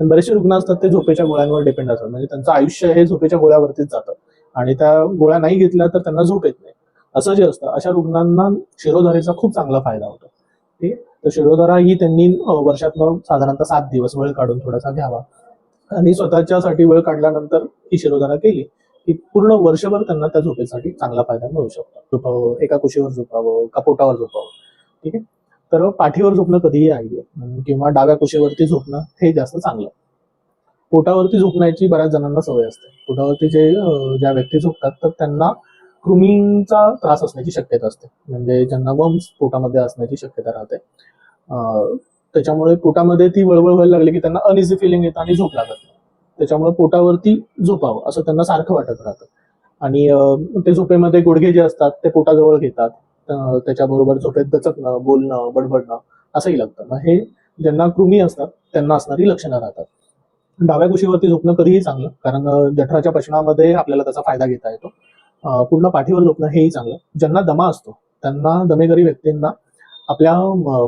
पण बरेचसे रुग्ण असतात ते झोपेच्या गोळ्यांवर डिपेंड असतात, म्हणजे त्यांचं आयुष्य हे झोपेच्या गोळ्यावरतीच जातं आणि त्या गोळ्या नाही घेतल्या तर त्यांना झोप येत नाही. असं जे असतं अशा रुग्णांना शिरोधारेचा खूप चांगला फायदा होतो. ठीक आहे. तर शिरोधारा ही त्यांनी वर्षातनं साधारणतः 7 दिवस वेळ काढून थोडासा घ्यावा आणि स्वतःच्यासाठी वेळ काढल्यानंतर ही शिरोधारा केली की पूर्ण वर्षभर त्यांना त्या झोपेसाठी चांगला फायदा मिळू शकतो. झोपावं, एका कुशीवर झोपावं का पोटावर झोपावं. ठीक आहे. तर पाठीवर झोपणं कधीही आहे किंवा डाव्या कुशीवरती झोपणं हे जास्त चांगलं. पोटावरती झोपण्याची बऱ्याच जणांना सवय असते. पोटावरती ज्या व्यक्ती झोपतात तर त्यांना कृमींचा त्रास असण्याची शक्यता असते, म्हणजे ज्यांना वर्म्स पोटामध्ये असण्याची शक्यता राहते. त्याच्यामुळे पोटामध्ये ती वळवळ व्हायला लागली की त्यांना अनइझी फिलिंग येतं आणि झोप लागत नाही. त्याच्यामुळे पोटावरती झोपावं असं त्यांना सारखं वाटत राहतं आणि ते झोपेमध्ये गुडघे जे असतात ते पोटाजवळ घेतात. त्याच्याबरोबर झोपेत दचकणं, बोलणं, बडबडणं असंही लागतं. मग हे ज्यांना कृमी असतात त्यांना असणारी लक्षणं राहतात. डाव्या कुशीवरती झोपणं कधीही चांगलं, कारण जठराच्या पचनामध्ये आपल्याला त्याचा फायदा घेता येतो. पूर्ण पाठीवर झोपणं हेही चांगलं. ज्यांना दमा असतो त्यांना, दमेकरी व्यक्तींना आपल्या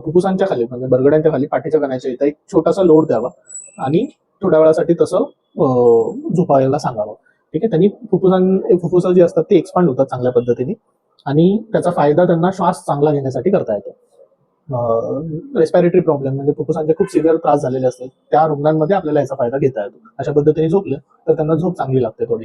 फुफ्फुसांच्या खाली म्हणजे बरगड्यांच्या खाली पाठीच्या कण्याच्या इथं एक छोटासा लोड द्यावा आणि थोड्या वेळासाठी तसं झोपायला सांगावं. ठीक आहे. त्यांनी फुफ्फुसं जी असतात ती एक्सपांड होतात चांगल्या पद्धतीने आणि त्याचा फायदा त्यांना श्वास चांगला घेण्यासाठी करता येतो. रेस्पिरेटरी प्रॉब्लेम म्हणजे फुफ्फुसांचे खूप सिव्हिअर त्रास झालेले असतात त्या रुग्णांमध्ये आपल्याला याचा फायदा घेता येतो. अशा पद्धतीने झोपलं तर त्यांना झोप चांगली लागते थोडी.